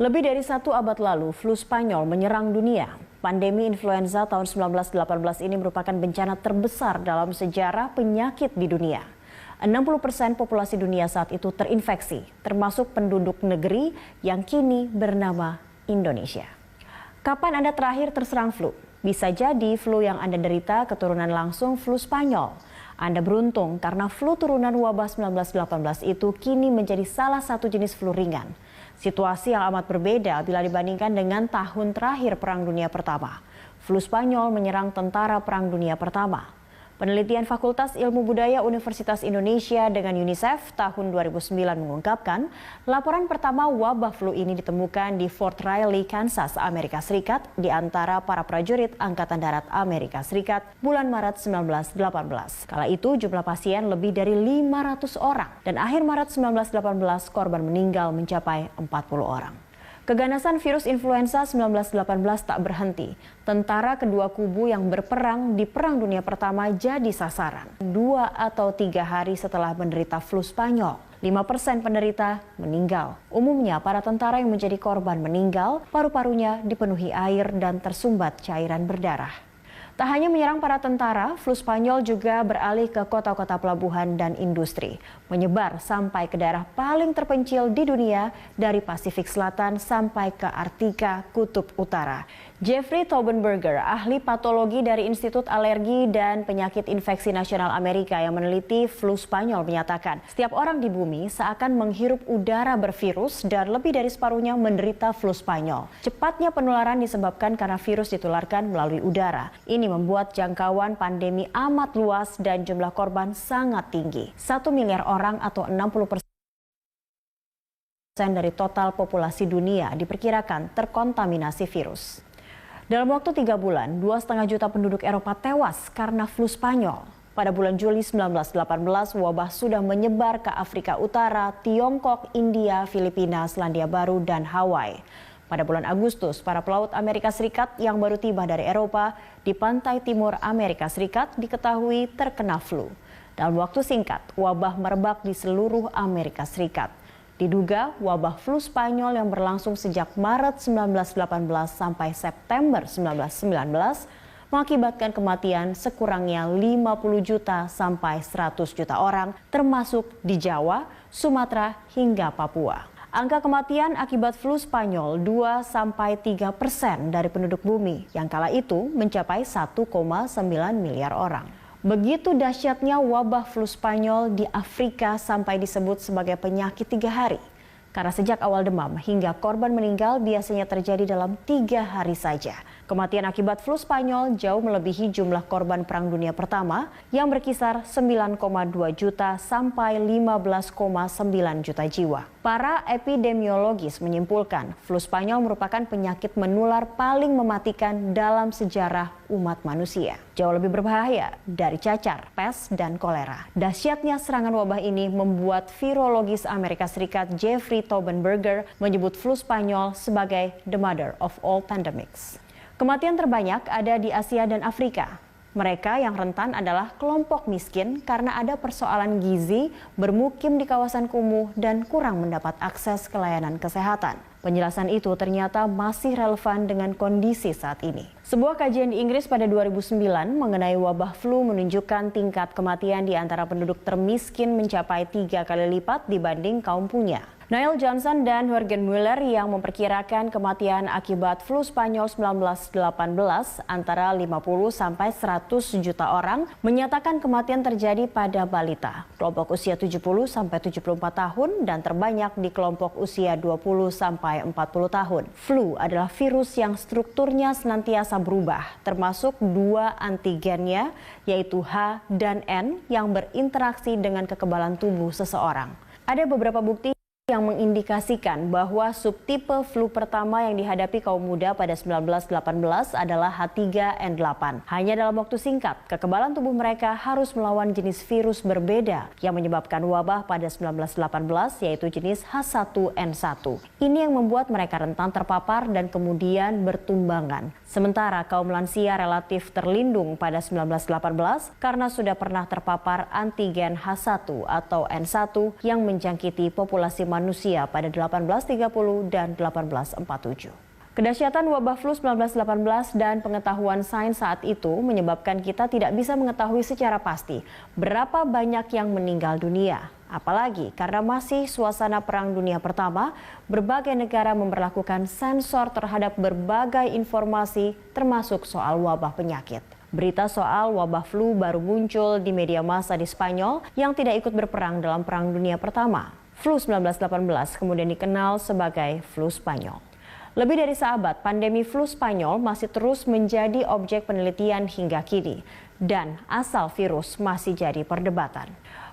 Lebih dari satu abad lalu, flu Spanyol menyerang dunia. Pandemi influenza tahun 1918 ini merupakan bencana terbesar dalam sejarah penyakit di dunia. 60% populasi dunia saat itu terinfeksi, termasuk penduduk negeri yang kini bernama Indonesia. Kapan Anda terakhir terserang flu? Bisa jadi flu yang Anda derita keturunan langsung flu Spanyol. Anda beruntung karena flu turunan wabah 1918 itu kini menjadi salah satu jenis flu ringan. Situasi yang amat berbeda bila dibandingkan dengan tahun terakhir Perang Dunia Pertama. Flu Spanyol menyerang tentara Perang Dunia Pertama. Penelitian Fakultas Ilmu Budaya Universitas Indonesia dengan UNICEF tahun 2009 mengungkapkan, laporan pertama wabah flu ini ditemukan di Fort Riley, Kansas, Amerika Serikat di antara para prajurit Angkatan Darat Amerika Serikat bulan Maret 1918. Kala itu jumlah pasien lebih dari 500 orang dan akhir Maret 1918 korban meninggal mencapai 40 orang. Keganasan virus influenza 1918 tak berhenti. Tentara kedua kubu yang berperang di Perang Dunia Pertama jadi sasaran. 2 atau 3 hari setelah menderita flu Spanyol, 5% penderita meninggal. Umumnya para tentara yang menjadi korban meninggal, paru-parunya dipenuhi air dan tersumbat cairan berdarah. Tak hanya menyerang para tentara, flu Spanyol juga beralih ke kota-kota pelabuhan dan industri, menyebar sampai ke daerah paling terpencil di dunia dari Pasifik Selatan sampai ke Arktika Kutub Utara. Jeffrey Taubenberger, ahli patologi dari Institut Alergi dan Penyakit Infeksi Nasional Amerika yang meneliti flu Spanyol menyatakan, setiap orang di bumi seakan menghirup udara bervirus dan lebih dari separuhnya menderita flu Spanyol. Cepatnya penularan disebabkan karena virus ditularkan melalui udara. Ini membuat jangkauan pandemi amat luas dan jumlah korban sangat tinggi. 1 miliar orang atau 60% dari total populasi dunia diperkirakan terkontaminasi virus. Dalam waktu 3 bulan, 2,5 juta penduduk Eropa tewas karena flu Spanyol. Pada bulan Juli 1918, wabah sudah menyebar ke Afrika Utara, Tiongkok, India, Filipina, Selandia Baru, dan Hawaii. Pada bulan Agustus, para pelaut Amerika Serikat yang baru tiba dari Eropa di pantai timur Amerika Serikat diketahui terkena flu. Dalam waktu singkat, wabah merebak di seluruh Amerika Serikat. Diduga wabah flu Spanyol yang berlangsung sejak Maret 1918 sampai September 1919 mengakibatkan kematian sekurangnya 50 juta sampai 100 juta orang, termasuk di Jawa, Sumatera, hingga Papua. Angka kematian akibat flu Spanyol 2-3% dari penduduk bumi yang kala itu mencapai 1,9 miliar orang. Begitu dahsyatnya wabah flu Spanyol di Afrika sampai disebut sebagai penyakit 3 hari. Karena sejak awal demam hingga korban meninggal biasanya terjadi dalam 3 hari saja. Kematian akibat flu Spanyol jauh melebihi jumlah korban Perang Dunia Pertama yang berkisar 9,2 juta sampai 15,9 juta jiwa. Para epidemiologis menyimpulkan flu Spanyol merupakan penyakit menular paling mematikan dalam sejarah umat manusia. Jauh lebih berbahaya dari cacar, pes, dan kolera. Dahsyatnya serangan wabah ini membuat virologis Amerika Serikat Jeffrey Taubenberger menyebut flu Spanyol sebagai the mother of all pandemics. Kematian terbanyak ada di Asia dan Afrika. Mereka yang rentan adalah kelompok miskin karena ada persoalan gizi, bermukim di kawasan kumuh, dan kurang mendapat akses ke layanan kesehatan. Penjelasan itu ternyata masih relevan dengan kondisi saat ini. Sebuah kajian di Inggris pada 2009 mengenai wabah flu menunjukkan tingkat kematian di antara penduduk termiskin mencapai 3 kali lipat dibanding kaum punya. Neil Johnson dan Jürgen Müller yang memperkirakan kematian akibat flu Spanyol 1918 antara 50 sampai 100 juta orang menyatakan kematian terjadi pada balita, kelompok usia 70 sampai 74 tahun dan terbanyak di kelompok usia 20 sampai 40 tahun. Flu adalah virus yang strukturnya senantiasa berubah, termasuk 2 antigennya yaitu H dan N yang berinteraksi dengan kekebalan tubuh seseorang. Ada beberapa bukti yang mengindikasikan bahwa subtipe flu pertama yang dihadapi kaum muda pada 1918 adalah H3N8. Hanya dalam waktu singkat, kekebalan tubuh mereka harus melawan jenis virus berbeda yang menyebabkan wabah pada 1918 yaitu jenis H1N1. Ini yang membuat mereka rentan terpapar dan kemudian bertumbangan. Sementara kaum lansia relatif terlindung pada 1918 karena sudah pernah terpapar antigen H1 atau N1 yang menjangkiti populasi manusia manusia pada 1830 dan 1847. Kedahsyatan wabah flu 1918 dan pengetahuan sains saat itu menyebabkan kita tidak bisa mengetahui secara pasti berapa banyak yang meninggal dunia. Apalagi karena masih suasana Perang Dunia Pertama, berbagai negara memberlakukan sensor terhadap berbagai informasi termasuk soal wabah penyakit. Berita soal wabah flu baru muncul di media massa di Spanyol yang tidak ikut berperang dalam Perang Dunia Pertama. Flu 1918 kemudian dikenal sebagai flu Spanyol. Lebih dari seabad, pandemi flu Spanyol masih terus menjadi objek penelitian hingga kini. Dan asal virus masih jadi perdebatan.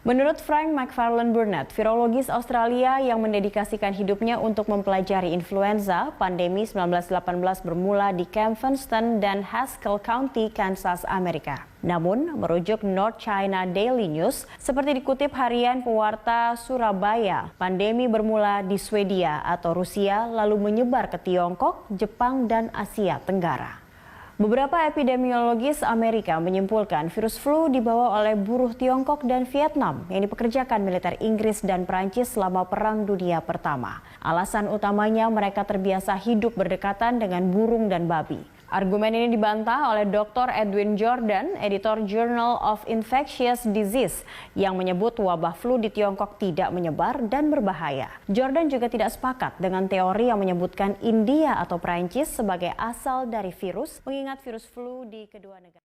Menurut Frank McFarlane Burnett, virologis Australia yang mendedikasikan hidupnya untuk mempelajari influenza, pandemi 1918 bermula di Camp Funston dan Haskell County, Kansas, Amerika. Namun, merujuk North China Daily News, seperti dikutip harian pewarta Surabaya, pandemi bermula di Swedia atau Rusia lalu menyebar ke Tiongkok, Jepang, dan Asia Tenggara. Beberapa epidemiologis Amerika menyimpulkan virus flu dibawa oleh buruh Tiongkok dan Vietnam yang dipekerjakan militer Inggris dan Prancis selama Perang Dunia Pertama. Alasan utamanya mereka terbiasa hidup berdekatan dengan burung dan babi. Argumen ini dibantah oleh Dr. Edwin Jordan, editor Journal of Infectious Disease, yang menyebut wabah flu di Tiongkok tidak menyebar dan berbahaya. Jordan juga tidak sepakat dengan teori yang menyebutkan India atau Prancis sebagai asal dari virus, mengingat virus flu di kedua negara.